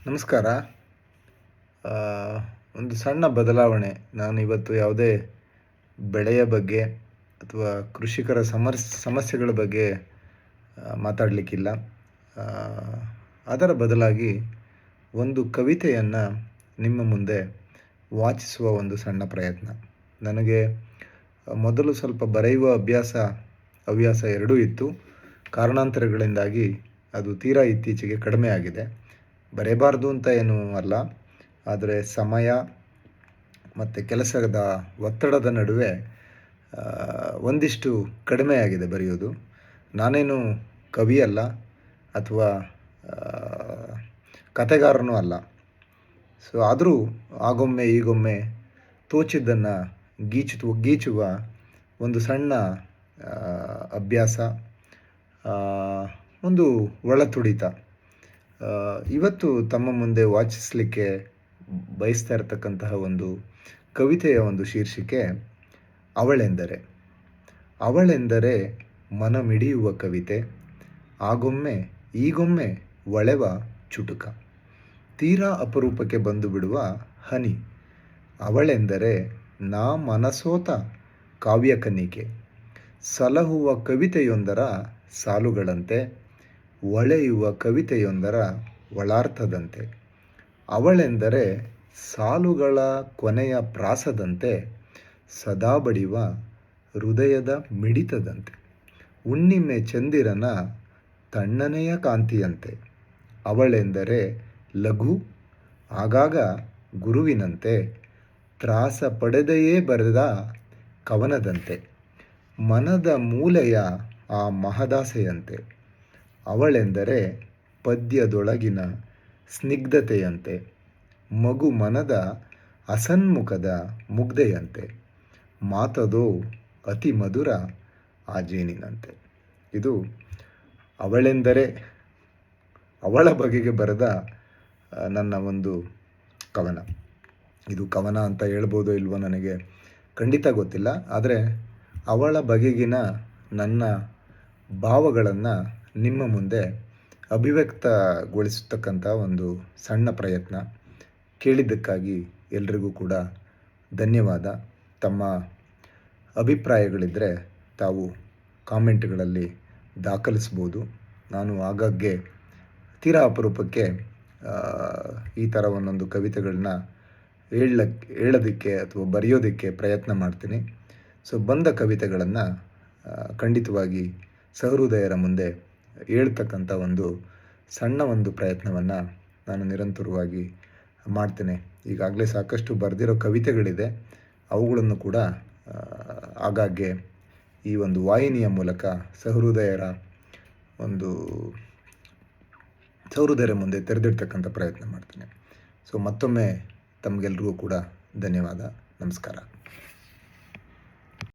ನಮಸ್ಕಾರ. ಆ, ಒಂದು ಸಣ್ಣ ಬದಲಾವಣೆ. ನಾನು ಇವತ್ತು ಯಾವುದೇ ಬೆಳೆಯ ಬಗ್ಗೆ ಅಥವಾ ಕೃಷಿಕರ ಸಮಸ್ಯೆಗಳ ಬಗ್ಗೆ ಮಾತಾಡಲಿಕ್ಕಿಲ್ಲ. ಆ, ಅದರ ಬದಲಾಗಿ ಒಂದು ಕವಿತೆಯನ್ನು ನಿಮ್ಮ ಮುಂದೆ ವಾಚಿಸುವ ಒಂದು ಸಣ್ಣ ಪ್ರಯತ್ನ. ನನಗೆ ಮೊದಲು ಸ್ವಲ್ಪ ಬರೆಯುವ ಹವ್ಯಾಸ ಎರಡೂ ಇತ್ತು. ಕಾರಣಾಂತರಗಳಿಂದಾಗಿ ಅದು ತೀರಾ ಇತ್ತೀಚೆಗೆ ಕಡಿಮೆ ಆಗಿದೆ. ಬರೆಯಬಾರ್ದು ಅಂತ ಏನೂ ಅಲ್ಲ, ಆದರೆ ಸಮಯ ಮತ್ತು ಕೆಲಸದ ಒತ್ತಡದ ನಡುವೆ ಒಂದಿಷ್ಟು ಕಡಿಮೆಯಾಗಿದೆ ಬರೆಯೋದು. ನಾನೇನು ಕವಿ ಅಲ್ಲ ಅಥವಾ ಕಥೆಗಾರನೂ ಅಲ್ಲ. ಆದರೂ ಆಗೊಮ್ಮೆ ಈಗೊಮ್ಮೆ ತೋಚಿದ್ದನ್ನು ಗೀಚುವ ಒಂದು ಸಣ್ಣ ಅಭ್ಯಾಸ, ಒಂದು ಒಳತುಡಿತ ಇವತ್ತು ತಮ್ಮ ಮುಂದೆ ವಾಚಿಸಲಿಕ್ಕೆ ಬಯಸ್ತಾ ಇರತಕ್ಕಂತಹ ಒಂದು ಕವಿತೆಯ ಒಂದು ಶೀರ್ಷಿಕೆ ಅವಳೆಂದರೆ. ಅವಳೆಂದರೆ ಮನಮಿಡಿಯುವ ಕವಿತೆ, ಆಗೊಮ್ಮೆ ಈಗೊಮ್ಮೆ ಒಳೆವ ಚುಟುಕ, ತೀರಾ ಅಪರೂಪಕ್ಕೆ ಬಂದು ಬಿಡುವ ಹನಿ. ಅವಳೆಂದರೆ ನಾ ಮನಸೋತ ಕಾವ್ಯಕನ್ನಿಕೆ, ಸಲಹುವ ಕವಿತೆಯೊಂದರ ಸಾಲುಗಳಂತೆ, ಒಳೆಯುವ ಕವಿತೆಯೊಂದರ ಒಳಾರ್ಥದಂತೆ. ಅವಳೆಂದರೆ ಸಾಲುಗಳ ಕೊನೆಯ ಪ್ರಾಸದಂತೆ, ಸದಾ ಬಡಿವ ಹೃದಯದ ಮಿಡಿತದಂತೆ, ಹುಣ್ಣಿಮೆ ಚಂದಿರನ ತಣ್ಣನೆಯ ಕಾಂತಿಯಂತೆ. ಅವಳೆಂದರೆ ಲಘು, ಆಗಾಗ ಗುರುವಿನಂತೆ, ತ್ರಾಸ ಪಡೆದೆಯೇ ಬರೆದ ಕವನದಂತೆ, ಮನದ ಮೂಲೆಯ ಆ ಮಹದಾಸೆಯಂತೆ. ಅವಳೆಂದರೆ ಪದ್ಯದೊಳಗಿನ ಸ್ನಿಗ್ಧತೆಯಂತೆ, ಮಗು ಮನದ ಅಸನ್ಮುಖದ ಮುಗ್ಧೆಯಂತೆ, ಮಾತದೋ ಅತಿ ಮಧುರ ಆ ಜೇನಿನಂತೆ. ಇದು ಅವಳೆಂದರೆ ಅವಳ ಬಗೆಗೆ ಬರೆದ ನನ್ನ ಒಂದು ಕವನ. ಇದು ಕವನ ಅಂತ ಹೇಳ್ಬೋದೋ ಇಲ್ವೋ ನನಗೆ ಖಂಡಿತ ಗೊತ್ತಿಲ್ಲ, ಆದರೆ ಅವಳ ಬಗೆಗಿನ ನನ್ನ ಭಾವಗಳನ್ನು ನಿಮ್ಮ ಮುಂದೆ ಅಭಿವ್ಯಕ್ತಗೊಳಿಸತಕ್ಕಂಥ ಒಂದು ಸಣ್ಣ ಪ್ರಯತ್ನ. ಕೇಳಿದ್ದಕ್ಕಾಗಿ ಎಲ್ರಿಗೂ ಕೂಡ ಧನ್ಯವಾದ. ತಮ್ಮ ಅಭಿಪ್ರಾಯಗಳಿದ್ದರೆ ತಾವು ಕಾಮೆಂಟ್ಗಳಲ್ಲಿ ದಾಖಲಿಸ್ಬೋದು. ನಾನು ಆಗಾಗ್ಗೆ ತೀರಾ ಅಪರೂಪಕ್ಕೆ ಈ ಥರ ಒಂದೊಂದು ಕವಿತೆಗಳನ್ನ ಹೇಳೋದಕ್ಕೆ ಅಥವಾ ಬರೆಯೋದಕ್ಕೆ ಪ್ರಯತ್ನ ಮಾಡ್ತೀನಿ. ಬಂದ ಕವಿತೆಗಳನ್ನು ಖಂಡಿತವಾಗಿ ಸಹೃದಯರ ಮುಂದೆ ಹೇಳ್ತಕ್ಕಂಥ ಒಂದು ಸಣ್ಣ ಒಂದು ಪ್ರಯತ್ನವನ್ನು ನಾನು ನಿರಂತರವಾಗಿ ಮಾಡ್ತೇನೆ. ಈಗಾಗಲೇ ಸಾಕಷ್ಟು ಬರೆದಿರೋ ಕವಿತೆಗಳಿದೆ, ಅವುಗಳನ್ನು ಕೂಡ ಆಗಾಗ್ಗೆ ಈ ಒಂದು ವಾಹಿನಿಯ ಮೂಲಕ ಸಹೃದಯರ ಮುಂದೆ ತೆರೆದಿಡ್ತಕ್ಕಂಥ ಪ್ರಯತ್ನ ಮಾಡ್ತೇನೆ. ಮತ್ತೊಮ್ಮೆ ತಮಗೆಲ್ರಿಗೂ ಕೂಡ ಧನ್ಯವಾದ. ನಮಸ್ಕಾರ.